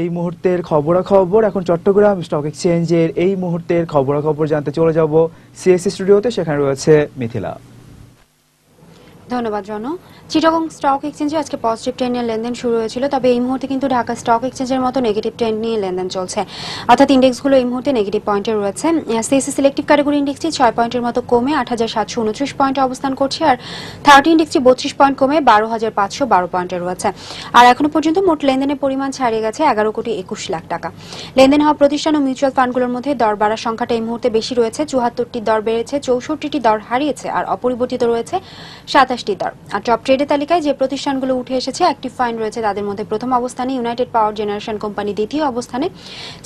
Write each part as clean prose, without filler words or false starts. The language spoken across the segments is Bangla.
এই মুহূর্তের খবরাখবর এখন চট্টগ্রাম স্টক এক্সচেঞ্জের এই মুহূর্তের খবরাখবর জানতে চলে যাব সিএসসি স্টুডিওতে। সেখানে রয়েছে মিথিলা। ধন্যবাদ রণ। চিটাগং স্টক এক্সচেঞ্জে আজকে পজিটিভ ট্রেন্ড নিয়ে লেনদেন শুরু হয়েছিল, তবে এই মুহূর্তে কিন্তু ঢাকা স্টক এক্সচেঞ্জের মতো নেগেটিভ ট্রেন্ড নিয়ে লেনদেন চলছে, অর্থাৎ ইন্ডেক্সগুলো এই মুহূর্তে নেগেটিভ পয়েন্টে রয়েছে। সিএসসি সিলেক্টিভ ক্যাটাগরি ইন্ডেক্সটি 6 পয়েন্টের মতো কমে 8729 পয়েন্টে অবস্থান করছে, আর 30 ইন্ডেক্সটি 32 পয়েন্ট কমে 12512 পয়েন্টে রয়েছে। আর এখনো পর্যন্ত মোট লেনদেনের পরিমাণ ছাড়িয়ে গেছে 11,21 লাখ টাকা। লেনদেন হওয়া প্রতিষ্ঠান ও মিউচুয়াল ফান্ডগুলোর মধ্যে দর বাড়ার সংখ্যাটা এই মুহূর্তে বেশি রয়েছে। 74টি দর বেড়েছে, 64টি দর হারিয়েছে, আর অপরিবর্তিত রয়েছে 27টি দর। আর টপ ট্রেডের তালিকায় যে প্রতিষ্ঠানগুলো উঠে এসেছে অ্যাক্টিভ ফাইন রয়েছে তাদের মধ্যে প্রথম অবস্থানে ইউনাইটেড পাওয়ার জেনারেশন কোম্পানি, দ্বিতীয় অবস্থানে,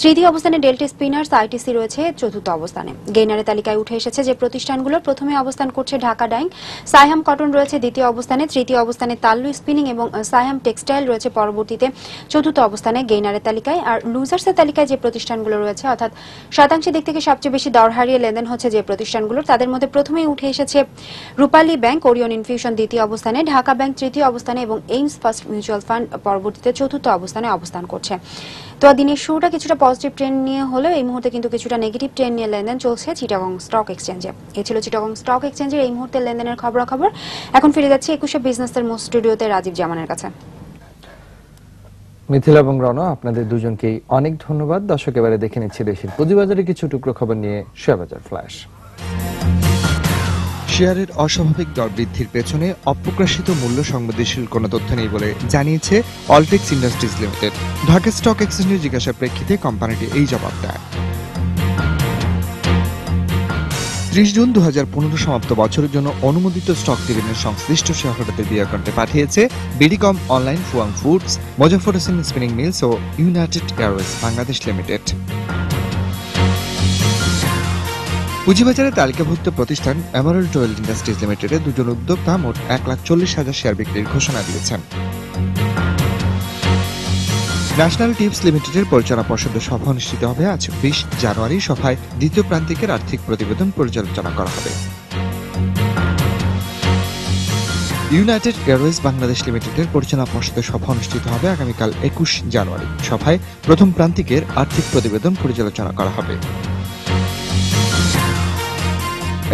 তৃতীয় অবস্থানে ডেল্টা স্পিনার্স, আইটিসি রয়েছে চতুর্থ অবস্থানে। গেইনারের তালিকায় উঠে এসেছে যে প্রতিষ্ঠানগুলো প্রথমে অবস্থান করছে ঢাকা ডাইং, সাইহাম কটন রয়েছে দ্বিতীয় অবস্থানে, তৃতীয় অবস্থানে তাল্লু স্পিনিং এবং সাইহাম টেক্সটাইল রয়েছে পরবর্তীতে চতুর্থ অবস্থানে গেইনারের তালিকায়। আর লুজার্সের তালিকায় যে প্রতিষ্ঠানগুলো রয়েছে, অর্থাৎ শতাংশের দিক থেকে সবচেয়ে বেশি দর হারিয়ে লেনদেন হচ্ছে যে প্রতিষ্ঠানগুলো, তাদের মধ্যে প্রথমেই উঠে এসেছে রূপালী ব্যাংক, ওরিয়ন ইনফিউশন দ্বিতীয় অবস্থানে, ঢাকা ব্যাংক তৃতীয় অবস্থানে এবং এইমস ফার্স্ট মিউচুয়াল ফান্ড পরবর্তীতে চতুর্থ অবস্থানে অবস্থান করছে। তো দিনের শুরুটা কিছুটা পজিটিভ ট্রেন্ড নিয়ে হলেও এই মুহূর্তে কিন্তু কিছুটা নেগেটিভ ট্রেন্ড নিয়ে লেনদেন চলছে চিটাগং স্টক এক্সচেঞ্জে। এই ছিল চিটাগং স্টক এক্সচেঞ্জের এই মুহূর্তে লেনদেনের খবরাখবর। এখন ফিরে যাচ্ছি 21শে বিজনেসের মোস্ট স্টুডিওতে রাজীব জামানের কাছে। মিথিলা এবং রণ, আপনাদের দুজনকেই অনেক ধন্যবাদ। দর্শক, এবারে দেখে নিচ্ছি দেশের পুঁজিবাজারে কিছু টুকরো খবর নিয়ে শেয়ার বাজার ফ্ল্যাশ। শেয়ারের অস্বাভাবিক দর বৃদ্ধির পেছনে অপ্রকাশিত মূল্য সংবেদনশীল কোনো তথ্য নেই বলে জানিয়েছে Alltex industries limited. Dhaka stock এক্সচেঞ্জের জিজ্ঞাসার প্রেক্ষিতে কোম্পানিটি এই জবাব দেয়। 30 জুন 2015 সমাপ্ত বছরের জন্য অনুমোদিত স্টক ডিভিডেন্ড সংশ্লিষ্ট শেয়ারহোল্ডারদের বিয়ার করতে পাঠিয়েছে BDCom online, Fuwang foods, Mozaffar Hossain spinning mills ও ইউনাইটেড এয়ারওয়েজ বাংলাদেশ লিমিটেড। পুঁজিবাজারে তালিকাভুক্ত প্রতিষ্ঠান এমারাল্ড অয়েল ইন্ডাস্ট্রিজ লিমিটেডের দুজন উদ্যোক্তা মোট 1,40,000 শেয়ার বিক্রির ঘোষণা দিয়েছেন। ন্যাশনাল টিপস লিমিটেডের পরিচালনা পর্ষদের সভা অনুষ্ঠিত হবে আজ 20 জানুয়ারি। সভায় দ্বিতীয় প্রান্তিকের আর্থিক প্রতিবেদন পর্যালোচনা করা হবে। ইউনাইটেড এয়ারওয়েজ বাংলাদেশ লিমিটেডের পরিচালনা পর্ষদের সভা অনুষ্ঠিত হবে আগামীকাল 21 জানুয়ারি। সভায় প্রথম প্রান্তিকের আর্থিক প্রতিবেদন পর্যালোচনা করা হবে।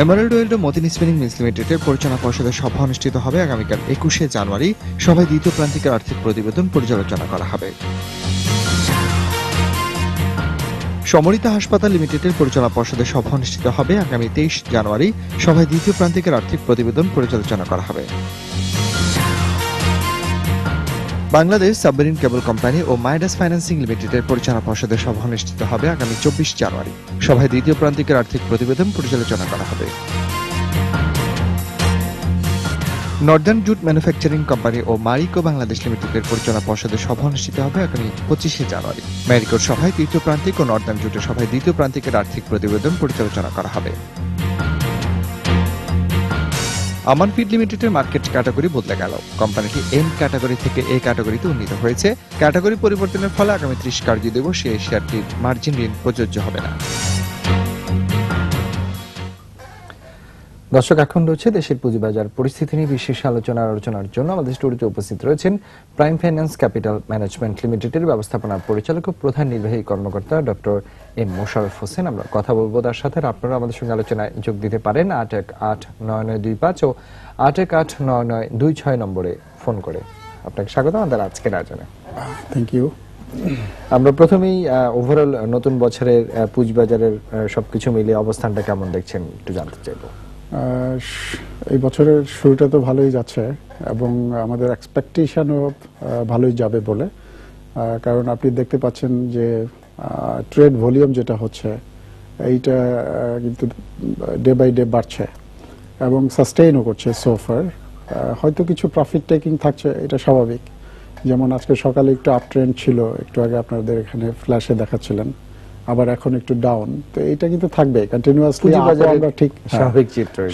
এমারাল্ড অয়েল ও মতিন স্পিনিং মিলস লিমিটেডের পরিচালনা পর্ষদের সভা অনুষ্ঠিত হবে আগামীকাল 21শে জানুয়ারি। সভায় দ্বিতীয় প্রান্তিকের আর্থিক প্রতিবেদন পর্যালোচনা করা হবে। সমরিতা হাসপাতাল লিমিটেডের পরিচালনা পর্ষদের সভা অনুষ্ঠিত হবে আগামী 23 জানুয়ারি। সভায় দ্বিতীয় প্রান্তিকের আর্থিক প্রতিবেদন পর্যালোচনা করা হবে। বাংলাদেশ সাবমেরিন কেবল কোম্পানি ও মাইডাস ফাইন্যান্সিং লিমিটেডের পরিচালনা পর্ষদের সভা অনুষ্ঠিত হবে আগামী 24 জানুয়ারি। সভায় দ্বিতীয় প্রান্তিকের আর্থিক প্রতিবেদন পর্যালোচনা করা হবে। নর্দার্ন জুট ম্যানুফ্যাকচারিং কোম্পানি ও মারিকো বাংলাদেশ লিমিটেডের পরিচালনা পর্ষদের সভা অনুষ্ঠিত হবে আগামী 25 জানুয়ারি। ম্যারিকোর সভায় তৃতীয় প্রান্তিক ও নর্দার্ন জুটের সভায় দ্বিতীয় প্রান্তিকের আর্থিক প্রতিবেদন পর্যালোচনা করা হবে। আমান ফিড লিমিটেডের মার্কেট ক্যাটাগরি বদলে গেল। কোম্পানিটি এম ক্যাটাগরি থেকে এ ক্যাটাগরিতে উন্নীত হয়েছে। ক্যাটাগরি পরিবর্তনের ফলে আগামী 30 কার্যদিবসে এই শেয়ারটির মার্জিন ঋণ প্রযোজ্য হবে না। দর্শক, এখন রয়েছে দেশের পুঁজিবাজার পরিস্থিতি নিয়ে বিশেষ আলোচনার জন্য আমাদের স্টুডিওতে উপস্থিত রয়েছেন প্রাইম ফাইন্যান্স ক্যাপিটাল ম্যানেজমেন্ট লিমিটেডের ব্যবস্থাপনা পরিচালক ও প্রধান নির্বাহী কর্মকর্তা ডক্টর এম মোশাররফ হোসেন। আমরা কথা বলবো তার সাথে। আপনারা আমাদের সঙ্গে আলোচনায় যোগ দিতে পারেন 818925 ও 818926 নম্বরে ফোন করে। আপনাকে স্বাগত আমাদের আজকের আয়োজনে। Thank you. আমরা প্রথমেই ওভারঅল নতুন বছরের পুঁজিবাজারের সবকিছু মিলিয়ে অবস্থানটা কেমন দেখছেন একটু জানতে চাইবো। এই বছরের শুরুটা তো ভালোই যাচ্ছে এবং আমাদের এক্সপেকটেশনও ভালোই যাবে বলে, কারণ আপনি দেখতে পাচ্ছেন যে ট্রেড ভলিউম যেটা হচ্ছে এইটা কিন্তু ডে বাই ডে বাড়ছে এবং সাস্টেইনও করছে সোফার। হয়তো কিছু প্রফিট টেকিং থাকছে, এটা স্বাভাবিক। যেমন আজকে সকালে একটু আপ ট্রেন্ড ছিল, একটু আগে আপনাদের এখানে ফ্ল্যাশে দেখাচ্ছিলেন, আবার এখন একটু ডাউন। তো এটা কিন্তু থাকবে কন্টিনিউয়াসলি, আমরা ঠিক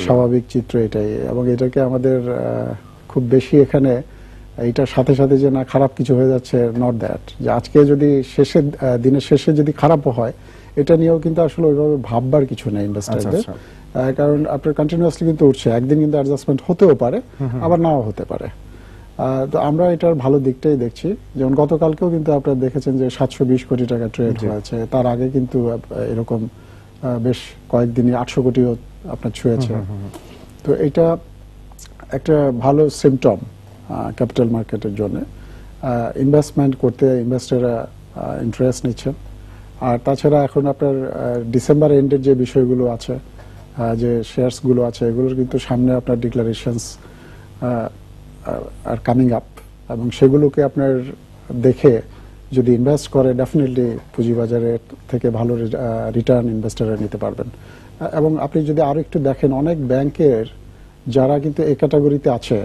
স্বাভাবিক চিত্র এটাই। এবং এটাকে আমাদের খুব বেশি এখানে এইটার সাথে সাথে যে না খারাপ কিছু হয়ে যাচ্ছে, নট দ্যাট, যে আজকে যদি দিনের শেষে যদি খারাপও হয় এটা নিয়েও কিন্তু আসলে ওইভাবে ভাববার কিছু নেই ইনভেস্টরদের। কারণ আপনার কন্টিনিউয়াসলি কিন্তু উঠছে, একদিন কিন্তু অ্যাডজাস্টমেন্ট হতেও পারে, আবার নাও হতে পারে। তো আমরা এটার ভালো দিকটাই দেখছি। যেমন গতকালকেও কিন্তু আপনারা দেখেছেন যে 720 কোটি টাকা ট্রেড হয়েছে, তার আগে কিন্তু এরকম বেশ কয়েকদিনই 800 কোটিও আপনার ছুঁয়েছে। তো এটা একটা ভালো সিমটম ক্যাপিটাল মার্কেটের জন্য। ইনভেস্টমেন্ট করতে ইনভেস্টররা ইন্টারেস্ট নিচ্ছেন। আর তাছাড়া এখন আপনার ডিসেম্বর এন্ডের যে বিষয়গুলো আছে, যে শেয়ারসগুলো আছে, এগুলোর কিন্তু সামনে আপনার ডিক্লারেশনস আর কামিং আপ, এবং সেগুলোকে আপনার দেখে যদি ইনভেস্ট করে ডেফিনেটলি পুঁজিবাজারের থেকে ভালো রিটার্ন ইনভেস্টররা নিতে পারবেন। এবং আপনি যদি আরো একটু দেখেন, অনেক ব্যাংকের যারা কিন্তু এই ক্যাটাগরিতে আছে,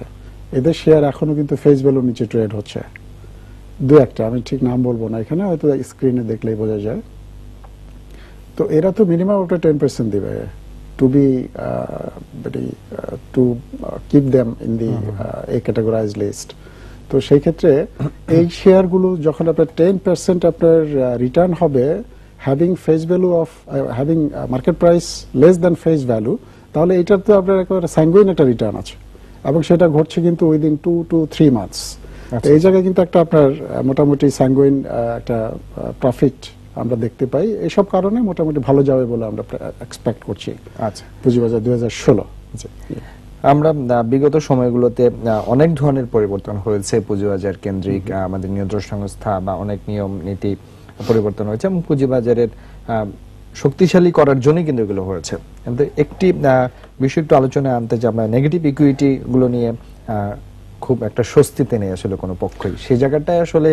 এদের শেয়ার এখনো কিন্তু ফেস ভ্যালুর নিচে ট্রেড হচ্ছে। দু একটা, আমি ঠিক নাম বলবো না এখানে, হয়তো স্ক্রিনে দেখলেই বোঝা যায়। তো এরা তো মিনিমাম ওটা 10% দিবে to be to keep them in the A categorized list. তো সেই ক্ষেত্রে এই শেয়ারগুলো যখন আপনার 10% আপনার রিটার্ন হবে, having face value of having market price less than face value, তাহলে এটার তো আপনার একেবারে স্যাঙ্গুইন একটা রিটার্ন আছে, এবং সেটা ঘটছে কিন্তু উইদিন 2 to 3 months। এই জায়গায় কিন্তু একটা আপনার মোটামুটি স্যাঙ্গুইন একটা প্রফিট আমরা দেখতে পাই। এইসব কারণে মোটামুটি ভালো যাবে বলে আমরা এক্সপেক্ট করছি। আচ্ছা, পুঁজিবাজার 2016। আমরা বিগত সময়গুলোতে অনেক ধরনের পরিবর্তন হয়েছে পুঁজিবাজার কেন্দ্রিক, আমাদের নিয়ন্ত্রণ সংস্থা বা অনেক নিয়ম নীতি পরিবর্তন হয়েছে, এবং পুঁজিবাজারের শক্তিশালী করার জন্য কিন্তু এগুলো হয়েছে। কিন্তু একটি বিষয় একটু আলোচনায় আনতে যে আমরা নেগেটিভ ইকুইটি গুলো নিয়ে খুব একটা স্বস্তিতে নেই আসলে কোনো পক্ষই, সেই জায়গাটায় আসলে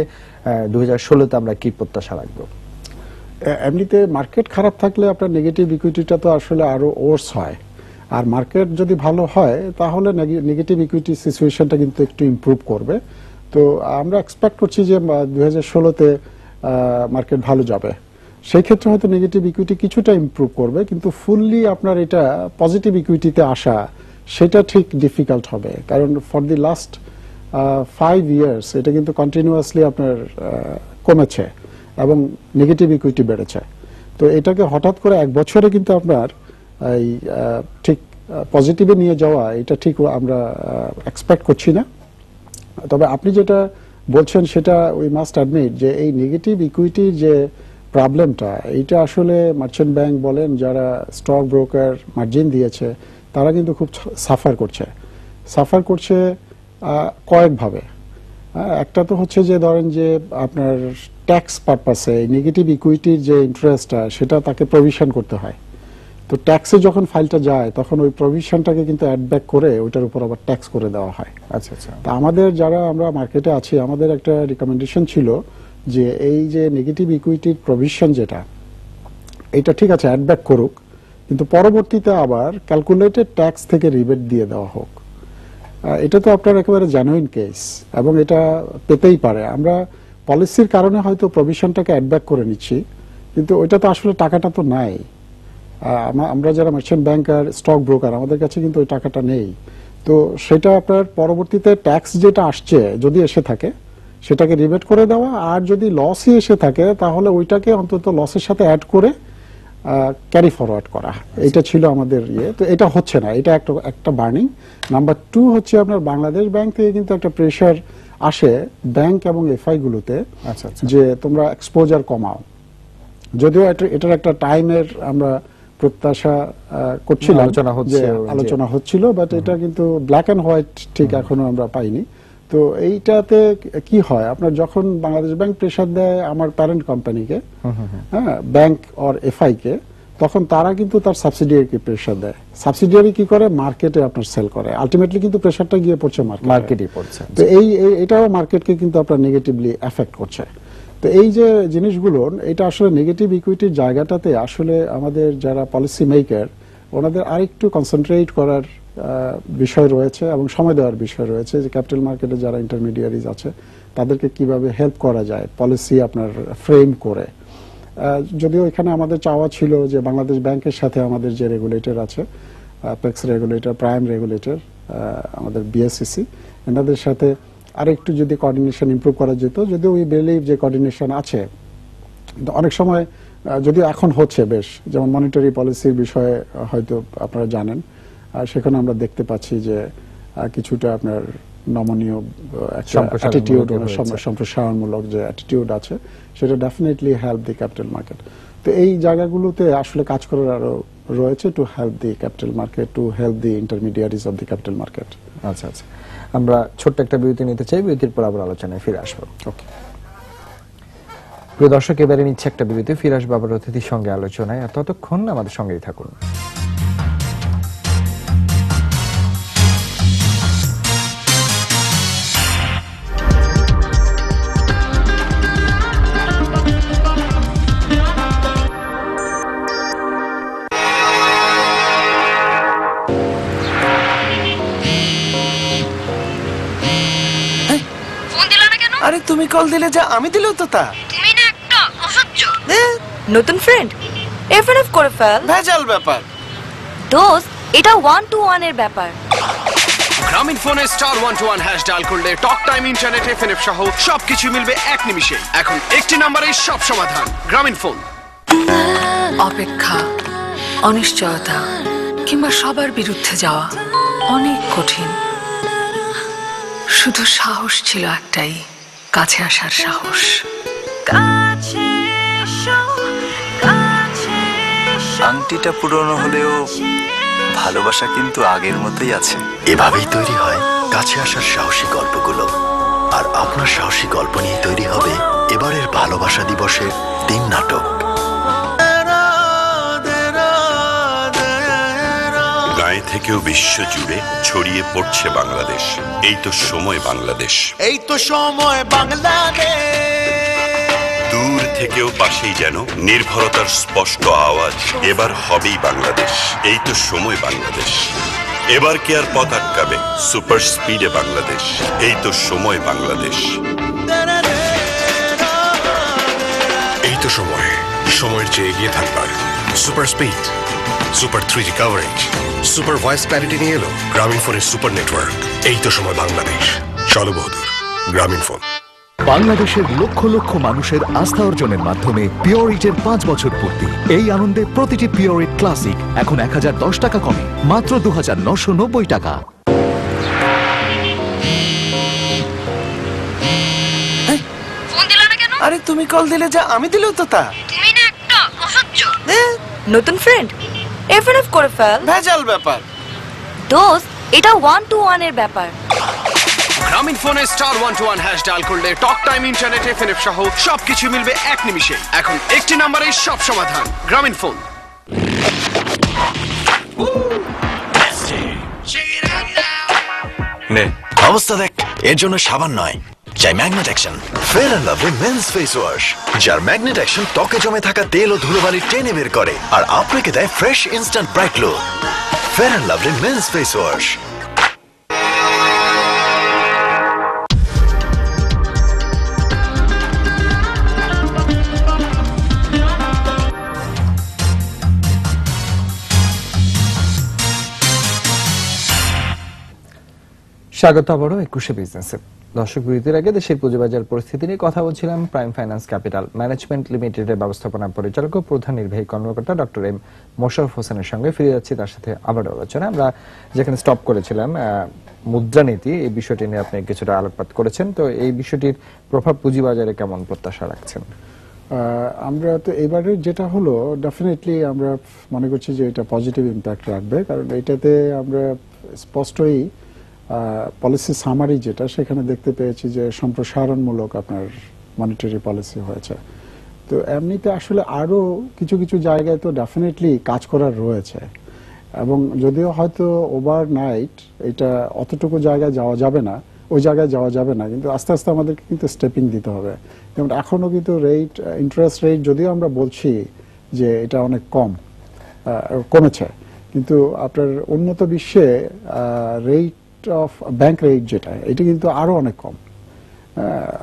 2016তে আমরা কি প্রত্যাশা রাখবো? এমনিতে মার্কেট খারাপ থাকলে আপনার নেগেটিভ ইকুইটিটা তো আসলে আরো ওর্স হয়, আর মার্কেট যদি ভালো হয় তাহলে নেগেটিভ ইকুইটি সিচুয়েশনটা কিন্তু একটু ইমপ্রুভ করবে। তো আমরা এক্সপেক্ট করছি যে 2016তে মার্কেট ভালো যাবে। সেই ক্ষেত্রে হয়তো নেগেটিভ ইকুইটি কিছুটা ইমপ্রুভ করবে, কিন্তু ফুললি আপনার এটা পজিটিভ ইকুইটিতে আসা সেটা ঠিক ডিফিকাল্ট হবে, কারণ ফর দি লাস্ট 5 years এটা কিন্তু কন্টিনিউয়াসলি আপনার কমেছে এবং নেগেটিভ ইকুইটি বেড়েছে। তো এটাকে হঠাৎ করে এক বছরে কিন্তু আপনার এই ঠিক পজিটিভে নিয়ে যাওয়া, এটা ঠিক আমরা এক্সপেক্ট করছি না। তবে আপনি যেটা বলছেন সেটা উই মাস্ট অ্যাডমিট যে এই নেগেটিভ ইকুইটির যে প্রবলেমটা, এইটা আসলে মার্চেন্ট ব্যাংক বলেন, যারা স্টক ব্রোকার মার্জিন দিয়েছে, তারা কিন্তু খুব সাফার করছে কয়েকভাবে। একটা তো হচ্ছে যে ধরেন যে আপনার ট্যাক্স পারপাসে নেগেটিভ ইকুইটির যে ইন্টারেস্টটা, সেটা তাকে প্রভিশন করতে হয়। তো ট্যাক্সে যখন ফাইলটা যায় তখন ওই প্রভিশনটাকে কিন্তু অ্যাড ব্যাক করে ওইটার উপর আবার ট্যাক্স করে দেওয়া হয়। আচ্ছা আচ্ছা। তা আমাদের যারা আমরা মার্কেটে আছি, আমাদের একটা রিকমেন্ডেশন ছিল যে এই যে নেগেটিভ ইকুইটির প্রভিশন যেটা, এটা ঠিক আছে অ্যাড ব্যাক করুক, কিন্তু পরবর্তীতে আবার ক্যালকুলেটেড ট্যাক্স থেকে রিবেট দিয়ে দেওয়া হোক। এটা তো আপনার একেবারে জেনুইন কেস, এবং এটা পেতেই পারে। আমরা পলিসির কারণে হয়তো প্রভিশনটাকে অ্যাড ব্যাক করে নিচ্ছি, কিন্তু ওইটা তো আসলে টাকাটা তো নাই। আমরা যারা মার্চেন্ট ব্যাংকার, স্টক ব্রোকার, আমাদের কাছে কিন্তু ওই টাকাটা নেই। তো সেটা আপনার পরবর্তীতে ট্যাক্স যেটা আসছে যদি এসে থাকে সেটাকে রিবেট করে দেওয়া, আর যদি লসই এসে থাকে তাহলে ওইটাকে অন্তত লসের সাথে অ্যাড করে ক্যারি ফরওয়ার্ড করা। এটা ছিল আমাদের ইয়ে। তো এটা হচ্ছে না, এটা একটা বার্নিং। নাম্বার 2 হচ্ছে আপনার বাংলাদেশ ব্যাংক থেকে কিন্তু একটা প্রেশার আসে ব্যাংক এবং এফআই গুলোতে, যে তোমরা এক্সপোজার কমাও। যদিও এটার একটা টাইমের আমরা প্রত্যাশা করছিলাম, আলোচনা হচ্ছিল, বাট এটা কিন্তু ব্ল্যাক এন্ড হোয়াইট ঠিক এখনো আমরা পাইনি। তো এইটাতে কি হয়, আপনার যখন বাংলাদেশ ব্যাংক প্রেশার দেয় আমার প্যারেন্ট কোম্পানিকে, হ্যাঁ, ব্যাংক অর এফআই কে, তখন তারা কিন্তু তার সাবসিডিয়ারিকে প্রেশার দেয়। সাবসিডিয়ারি কি করে, মার্কেটে আপনার সেল করে। আলটিমেটলি কিন্তু প্রেশারটা গিয়ে পড়ছে মার্কেটে পড়ছে। তো এটাও মার্কেটকে কিন্তু আপনার নেগেটিভলি এফেক্ট করছে। তো এই যে জিনিসগুলো, এটা আসলে নেগেটিভ ইকুইটির জায়গাটাতে আসলে আমাদের যারা পলিসি মেকার, ওনাদের আরেকটু কনসেন্ট্রেট করার বিষয় রয়েছে এবং সময় দেওয়ার বিষয় রয়েছে, যে ক্যাপিটাল মার্কেটে যারা ইন্টারমিডিয়ারিজ আছে তাদেরকে কিভাবে হেল্প করা যায় পলিসি আপনার ফ্রেম করে। যদিও এখানে আমাদের চাওয়া ছিল যে বাংলাদেশ ব্যাংকের সাথে আমাদের যে রেগুলেটর আছে, অ্যাপেক্স রেগুলেটর, প্রাইম রেগুলেটর, আমাদের বিএসসিসি, এনাদের সাথে আরেকটু যদি কোঅর্ডিনেশন ইমপ্রুভ করা যেত, যদিও উই বিলিভ যে কোঅর্ডিনেশন আছে। অনেক সময় যদিও এখন হচ্ছে বেশ, যেমন মনিটারি পলিসির বিষয়ে হয়তো আপনারা জানেন, আর সেখানে আমরা দেখতে পাচ্ছি যে কিছুটা আপনার নমনীয় একটা সম্প্রসারণমূলক অ্যাটিটিউড, হয়েছে। সম্প্রসারণমূলক যে অ্যাটিটিউড আছে, সেটা ডেফিনেটলি হেল্প দি ক্যাপিটাল মার্কেট। তো এই জায়গাগুলোতে আসলে কাজ করার আরো রয়েছে, to help the capital market, to help the intermediaries of the capital market. আচ্ছা আচ্ছা, আমরা ছোট্ট একটা বিরতি নিতে চাই, বিরতির পর আবার আলোচনায় ফিরে আসবো। ওকে, প্রিয় দর্শক, এবারে নিচ্ছে একটা বিরতি, ফিরে আসবো আবার অতিথির সঙ্গে আলোচনায়, আর ততক্ষণ আমাদের সঙ্গেই থাকুন। আরে তুমি কল দিলে যা, আমি দিলেও তো তা। তুমি না একটা অসহ্য। নতুন ফ্রেন্ড এফএনএফ করে ফেল। ভেজাল ব্যাপার। দোস্ত, এটা 1-to-1 এর ব্যাপার। গ্রামীণ ফোনে *121# ডায়াল করলে টক টাইম, ইন্টারনেট, এফএনএফ সহ সবকিছু মিলবে এক নিমিষে। এখন একটি নম্বরেই সব সমাধান, গ্রামীণ ফোন। অপেক্ষা, অনিশ্চয়তা কিংবা সবার বিরুদ্ধে যাওয়া অনেক কঠিন। শুধু সাহস ছিল একটাই, কাছে আসার সাহস। আংটিটা পুরনো হলেও ভালোবাসা কিন্তু আগের মতোই আছে। এভাবেই তৈরি হয় কাছে আসার সাহসী গল্পগুলো। আর আপনার সাহসী গল্প নিয়ে তৈরি হবে এবারের ভালোবাসা দিবসের 3 নাটক। গায়ে থেকেও বিশ্ব জুড়ে ছড়িয়ে পড়ছে বাংলাদেশ। এই তো সময় বাংলাদেশ, এই তো সময় বাংলাদেশ। দূর থেকেও পাশেই যেন নির্ভরতার স্পষ্ট আওয়াজ। এবার হবেই বাংলাদেশ, এই তো সময় বাংলাদেশ। এবার কে আর পথ আটকাবে, সুপার স্পিডে বাংলাদেশ, এই তো সময় বাংলাদেশ। এই তো সময়, সময়ের চেয়ে এগিয়ে থাকবার। Super speed, super 3G coverage, super voice clarity নিয়ে এলো গ্রামীণ ফোনের সুপার নেটওয়ার্ক। এই তো সময় বাংলাদেশ। চলো বহুদূর, গ্রামীণ ফোন। বাংলাদেশের লক্ষ লক্ষ মানুষের আস্থা অর্জনের মাধ্যমে পিওরিটের 5 বছর পূর্তি। এই আনন্দে প্রতিটি পিওরিট ক্লাসিক এখন 1010 টাকা কমে, মাত্র 2990 টাকা। আরে তুমি কল দিলে যা, আমি দিলেও তো তা। তুমি না একটা অসহ্য। নতুন ফ্রেন্ড এফএনএফ করে ফেল। ভেজাল ব্যাপার। দোস্ত, এটা 1-to-1 এর ব্যাপার। গ্রামীণ ফোনে *121# ডায়াল করলে টক টাইম, ইন্টারনেট, এফএনএফ সহ সবকিছু মিলবে এক নিমিষে। এখন একটি নম্বরেই সব সমাধান, গ্রামীণ ফোন। নে অবস্থা দেখ, এর জন্য সাবান নয়, চাই magnet action. Fair and lovely men's face wash, যার ম্যাগনেট অ্যাকশন ত্বকে জমে থাকা তেল ও ধুলোবালি টেনে বের করে আর আপনাকে দেয় fresh instant bright look. Fair and lovely men's face wash. স্বাগত আবারও 21 বিজনেসে। দর্শক, বিরতির আগে দেশের পুঁজিবাজার পরিস্থিতি নিয়ে কথা বলছিলাম প্রাইম ফাইন্যান্স ক্যাপিটাল ম্যানেজমেন্ট লিমিটেডের ব্যবস্থাপনা পরিচালক ও প্রধান নির্বাহী কর্মকর্তা ডক্টর এম মোশাররফ হোসেনের সঙ্গে। ফিরে যাচ্ছি তার সাথে আবার আলোচনা। আমরা যেখানে স্টপ করেছিলাম, মুদ্রানীতি, এই বিষয়টি নিয়ে আপনি কিছুটা আলোকপাত করেছেন। তো এই বিষয়টির প্রভাব পুঁজিবাজারে কেমন প্রত্যাশা রাখছেন? আমরা তো এবারে যেটা হলো, ডেফিনেটলি আমরা মনে করছি যে এটা পজিটিভ ইম্প্যাক্ট রাখবে, কারণ এটাতে আমরা স্পষ্টই পলিসি সামারি যেটা, সেখানে দেখতে পেয়েছি যে সম্প্রসারণমূলক আপনার মনিটারি পলিসি হয়েছে। তো এমনিতে আসলে আরো কিছু কিছু জায়গায় তো ডেফিনেটলি কাজ করার রয়েছে, এবং যদিও হয়তো ওভারনাইট এটা অতটুকু জায়গায় যাওয়া যাবে না, ওই জায়গায় যাওয়া যাবে না, কিন্তু আস্তে আস্তে আমাদেরকে কিন্তু স্টেপিং দিতে হবে। যেমন এখনো কিন্তু ইন্টারেস্ট রেট যদিও আমরা বলছি যে এটা অনেক কমেছে, কিন্তু আপনার উন্নত বিশ্বে রেট অফ ব্যাংক রেট যেটা, এটা কিন্তু আরো অনেক কম।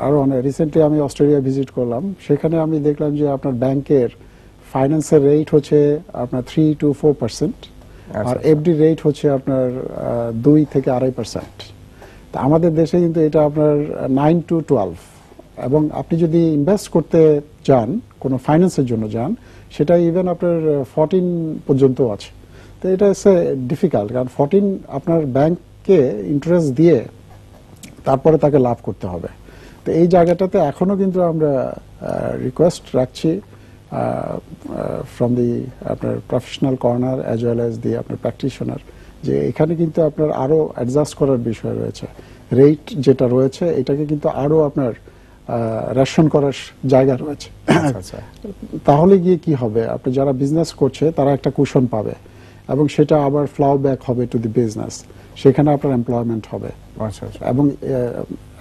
আরো অনেক রিসেন্টলি আমি অস্ট্রেলিয়া ভিজিট করলাম, সেখানে আমি দেখলাম যে আপনার ব্যাংকের ফাইন্যান্সের রেট হচ্ছে আপনার 3 to 4%, আর এফডি রেট হচ্ছে আপনার 2 থেকে 2.5%। তা আমাদের দেশে কিন্তু এটা আপনার 9 to 12, এবং আপনি যদি ইনভেস্ট করতে যান, কোনো ফাইন্যান্সের জন্য যান, সেটা ইভেন আপনার 14 পর্যন্ত আছে। তো এটা হচ্ছে ডিফিকাল্ট, কারণ 14 আপনার ব্যাংককে ইন্টারেস্ট দিয়ে তারপরে তাকে লাভ করতে হবে। তো এই জায়গাটাতে এখনো কিন্তু আমরা রিকোয়েস্ট রাখছি ফ্রম দি আপনার professional corner as well as the আপনার প্র্যাকটিশনার, যে এখানে কিন্তু আপনার আরো অ্যাডজাস্ট করার বিষয় রয়েছে। রেট যেটা রয়েছে এটাকে কিন্তু আরো আপনার রেশন করার জায়গা রয়েছে। তাহলে গিয়ে কি হবে, আপনি যারা বিজনেস করছে তারা একটা কুশন পাবে এবং সেটা আবার ফ্লাও ব্যাক হবে টু দি বিজনেস, সেখানে আপনার এমপ্লয়মেন্ট হবে এবং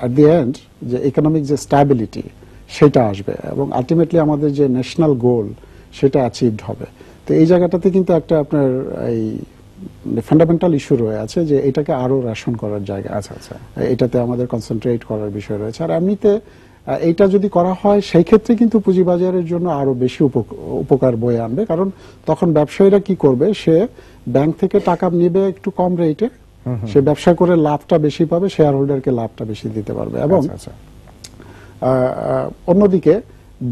অ্যাট দি এন্ড যে ইকোনমিক যে স্ট্যাবিলিটি সেটা আসবে এবং আলটিমেটলি আমাদের যে ন্যাশনাল গোল সেটা অ্যাচিভড হবে। তো এই জায়গাটাতে কিন্তু একটা আপনার এই ফান্ডামেন্টাল ইস্যু রয়ে আছে যে এটাকে আরো রেশন করার জায়গা, এটাতে আমাদের কনসেন্ট্রেট করার বিষয় রয়েছে। আর এমনিতে এইটা যদি করা হয় সেই ক্ষেত্রে কিন্তু পুঁজিবাজারের জন্য আরো বেশি উপকার বয়ে আনবে, কারণ তখন ব্যবসায়ীরা কি করবে, সে ব্যাংক থেকে টাকা নেবে একটু কম রেটে, সে ব্যবসা করে লাভটা বেশি পাবে, শেয়ার হোল্ডারকে লাভটা বেশি দিতে পারবে। এবং অন্যদিকে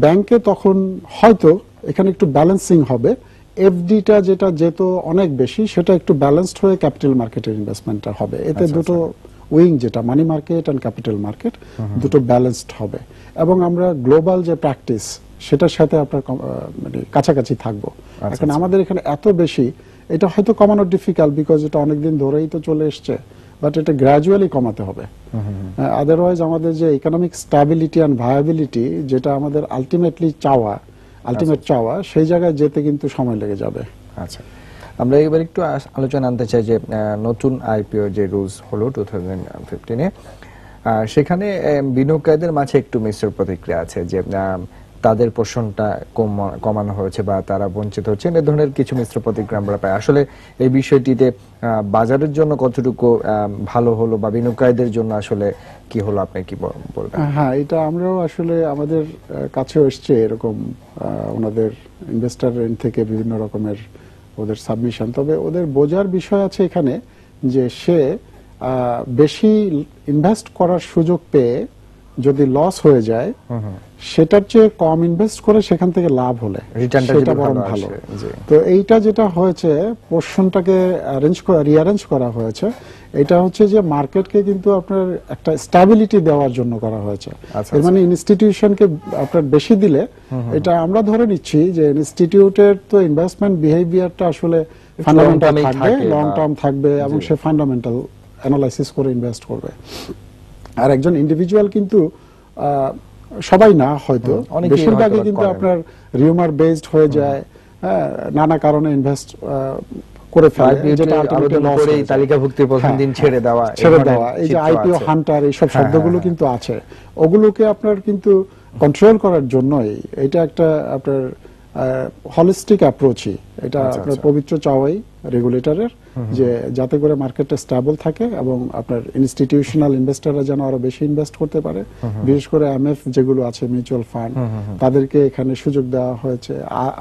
ব্যাংকে তখন হয়তো এখানে একটু ব্যালেন্সিং হবে, এফডিটা যেটা যেত অনেক বেশি সেটা একটু ব্যালেন্সড হয়ে ক্যাপিটাল মার্কেটের ইনভেস্টমেন্টটা হবে। এতে দুটো উইং যেটা money market and capital market দুটো ব্যালেন্সড হবে এবং আমরা গ্লোবাল যে প্র্যাকটিস সেটার সাথে আপনার মানে কাছাকাছি থাকবো। এখন আমাদের এখানে এত বেশি, এটা হয়তো কমানো ডিফিকাল্ট বিকজ এটা অনেকদিন ধরেই তো চলে এসছে, বাট এটা গ্র্যাজুয়ালি কমাতে হবে। আদারওয়াইজ আমাদের যে ইকোনমিক স্ট্যাবিলিটি অ্যান্ড ভায়াবিলিটি যেটা আমাদের আলটিমেটলি চাওয়া সেই জায়গায় যেতে কিন্তু সময় লেগে যাবে। আচ্ছা, আমরা এবার একটু আলোচনা আনতে চাই যে নতুন আইপিও যে রুলস হলো 2015-এ, সেখানে বিনিয়োগকারীদের মাঝে একটু মিশ্র প্রতিক্রিয়া আছে যে তাদের পোষণটা কমানো হয়েছে বা তারা বঞ্চিত হচ্ছে, এই ধরনের কিছু মিশ্র প্রতিক্রিয়া আমরা পাই। আসলে এই বিষয়টিতে বাজারের জন্য কতটুকু ভালো হলো বা বিনিয়োগকারীদের জন্য আসলে কি হলো, আপনি কি বলবেন? হ্যাঁ, এটা আমরাও আসলে আমাদের কাছেও এসছে এরকম ওনাদের ইনভেস্টর এন্ড থেকে বিভিন্ন রকমের ওদের সাবমিশন। তবে ওদের বোঝার বিষয় আছে এখানে যে সে বেশি ইনভেস্ট করার সুযোগ পেয়ে যদি লস হয়ে যায় সেটার চেয়ে কম ইনভেস্ট করে সেখান থেকে লাভ হলে সেটা বরং ভালো। তো এইটা যেটা হয়েছে পোর্শনটাকে রিঅ্যারেঞ্জ করা হয়েছে, এটা হচ্ছে যে মার্কেটকে কিন্তু আপনার একটা স্ট্যাবিলিটি দেওয়ার জন্য করা হয়েছে। এর মানে ইনস্টিটিউশনকে আপনার বেশি দিলে, এটা আমরা ধরে নিচ্ছি যে ইনস্টিটিউটের তো ইনভেস্টমেন্ট বিহেভিয়ারটা আসলে ফান্ডামেন্টাল থাকবে, লং টার্ম থাকবে এবং সে ফান্ডামেন্টাল অ্যানালাইসিস করে ইনভেস্ট করবে। আর একজন ইন্ডিভিজুয়াল কিন্তু সবাই না, হয়তো বেশিরভাগই কিন্তু আপনার রিউমার বেসড হয়ে যায়, নানা কারণে ইনভেস্ট করে ফেলে, যেটা আলটিমেটলি তালিকাভুক্তির প্রথম দিন ছেড়ে দেওয়া, এই যে আইপিও হান্টার এইসব শব্দগুলো কিন্তু আছে, ওগুলোকে আপনার কিন্তু কন্ট্রোল করার জন্যই এটা একটা আপনার হলিস্টিক অ্যাপ্রোচই, এটা আপনার পবিত্র চাওয়াই রেগুলেটরের, যে যাতে করে মার্কেটটা স্টেবল থাকে এবং আপনার ইনস্টিটিউশনাল ইনভেস্টররা যেন আরো বেশি ইনভেস্ট করতে পারে, বিশেষ করে এমএফ যেগুলো আছে মিউচুয়াল ফান্ড, তাদেরকে এখানে সুযোগ দেওয়া হয়েছে।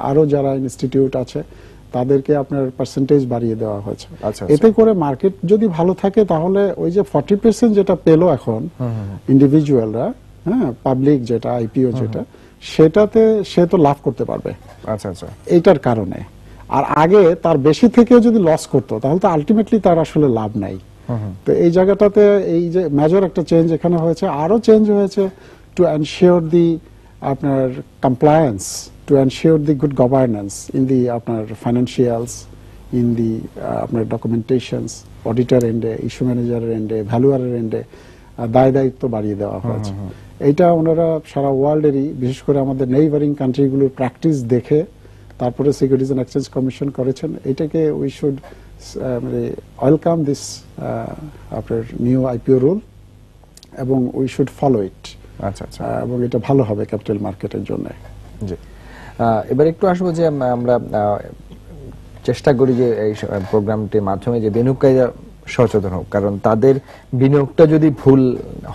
আরো যারা ইনস্টিটিউট আছে তাদেরকে আপনার পার্সেন্টেজ বাড়িয়ে দেওয়া হয়েছে। এতে করে মার্কেট যদি ভালো থাকে তাহলে ওই যে 40% যেটা পেলো এখন ইন্ডিভিজুয়ালরা, হ্যাঁ, পাবলিক যেটা আইপিও যেটা, সেটাতে সে তো লাভ করতে পারবে এইটার কারণে। আর আগে তার বেশি থেকেও যদি লস করতো তাহলে তো আলটিমেটলি তার আসলে লাভ নাই। তো এই জায়গাটাতে এই যে মেজর একটা চেঞ্জ এখানে হয়েছে, আরো চেঞ্জ হয়েছে টু এনশিওর দি আপনার compliance, to ensure the good governance in the আপনার ফাইন্যান্সিয়ালস, ইন দি আপনার ডকুমেন্টেশনস, অডিটর এন্ডে, ইস্যু ম্যানেজারের এন্ডে, ভ্যালুয়ারের এন্ডে দায়িত্ব বাড়িয়ে দেওয়া হয়েছে। এইটা ওনারা সারা ওয়ার্ল্ডেরই, বিশেষ করে আমাদের নেইবারিং কান্ট্রিগুলোর প্র্যাকটিস দেখে তারপরে সিকিউরিটিজ এন্ড এক্সচেঞ্জ কমিশন করেছেন। এটাকে উই শুড মানে ওয়েলকাম দিস আপনার নিউ আইপিও রুল এবং উই শুড ফলো ইট। এবং এটা ভালো হবে ক্যাপিটাল মার্কেটের জন্য। জি, এবার একটু আসবো যে আমরা চেষ্টা করি যে এই প্রোগ্রামটির মাধ্যমে যে বিনিয়োগকারীরা সচেতন হোক, কারণ তাদের বিনিয়োগটা যদি ভুল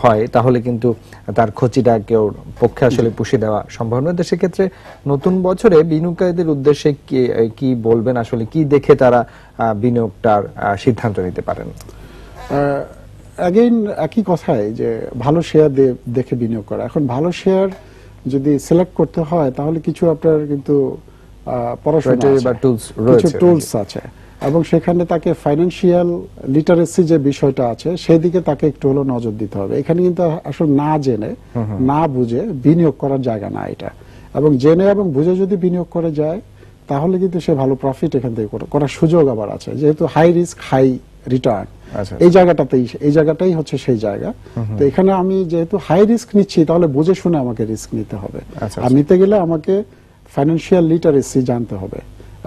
হয় তাহলে কিন্তু তার ক্ষতিটা কেউ পক্ষে আসলে পুষে দেওয়া সম্ভব নয়। তো সেক্ষেত্রে নতুন বছরে বিনিয়োগকারীদের উদ্দেশ্যে কি বলবেন, আসলে কি দেখে তারা বিনিয়োগটার সিদ্ধান্ত নিতে পারেন? অ্যাগেইন একই কথাই যে ভালো শেয়ার দেখে বিনিয়োগ করা। এখন ভালো শেয়ার যদি সিলেক্ট করতে হয় তাহলে কিছু আপনার কিন্তু পড়াশোনা বা টুলস আছে। এবং সেখানে তাকে ফাইন্যান্সিয়াল লিটারেসি যে বিষয়টা আছে সেই দিকে তাকে একটু হলো নজর দিতে হবে। এখানে কিন্তু আসলে না জেনে না বুঝে বিনিয়োগ করার জায়গা না এটা, এবং জেনে এবং বুঝে যদি বিনিয়োগ করে যায় তাহলে কিন্তু সে ভালো প্রফিট এখান থেকে করার সুযোগ আবার আছে, যেহেতু হাই রিস্ক হাই রিটার্ন এই জায়গাটাই হচ্ছে সেই জায়গা। তো এখানে আমি যেহেতু হাই রিস্ক নিচ্ছি তাহলে বুঝে শুনে আমাকে রিস্ক নিতে হবে, আর নিতে গেলে আমাকে ফাইন্যান্সিয়াল লিটারেসি জানতে হবে।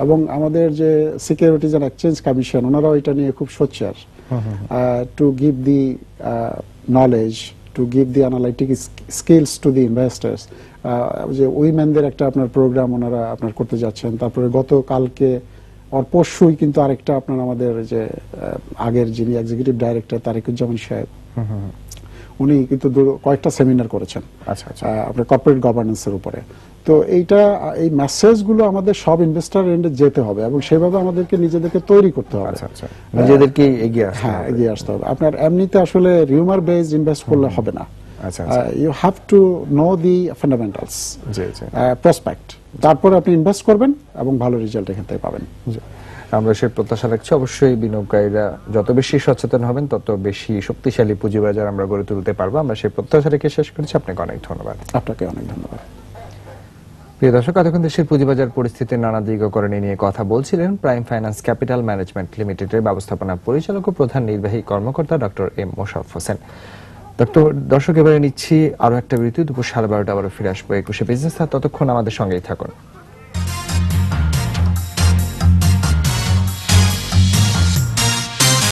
এবং আমাদের যে সিকিউরিটিজ অ্যান্ড এক্সচেঞ্জ কমিশন ওনারাও এটা নিয়ে খুব সোচ্চার to give the knowledge, to give the analytic skills to the investors. যে উইমেনদের একটা আপনার প্রোগ্রাম ওনারা আপনার করতে যাচ্ছেন, তারপরে গতকালকে আর পরশুই কিন্তু আরেকটা আপনার আমাদের যে আগের যিনি এক্সিকিউটিভ ডাইরেক্টর তারিকুজ্জামান সাহেব উনি কিন্তু কয়েকটা সেমিনার করেছেন আপনার কর্পোরেট গভর্নেন্সের উপরে। তো এই মেসেজগুলো আমাদের সব ইনভেস্টর এন্ডে যেতে হবে এবং সেভাবে আমাদেরকে নিজেদেরকে তৈরি করতে হবে, নিজেদেরকে এগিয়ে আসতে হবে। আপনার এমনিতে আসলে রিউমার বেসড ইনভেস্ট করলে হবে না, you have to know the fundamentals prospect, তারপরে আপনি ইনভেস্ট করবেন এবং ভালো রেজাল্ট এখান থেকে পাবেন। আমরা সেই প্রত্যাশা রাখছি। অবশ্যই বিনিয়োগকারীরা যত বেশি সচেতন হবেন তত বেশি শক্তিশালী পুঁজিবাজার আমরা গড়ে তুলতে পারবো। আমরা সেই প্রত্যাশা রেখে শেষ করছি। আপনাকে অনেক ধন্যবাদ। আপনাকে অনেক ধন্যবাদ। প্রিয় দর্শক, এতক্ষণ দেশের পুঁজিবাজার পরিস্থিতির নানা দিককরণী নিয়ে কথা বলছিলেন প্রাইম ফাইন্যান্স ক্যাপিটাল ম্যানেজমেন্ট লিমিটেডের ব্যবস্থাপনা পরিচালক ও প্রধান নির্বাহী কর্মকর্তা ডক্টর এম মোশাররফ হোসেন। দর্শক, এবারে নিচ্ছি আরো একটা বিরতি। দুপুর 12:30 আবারও ফিরে আসবো 21 বিজনেস। ততক্ষণ আমাদের সঙ্গেই থাকুন।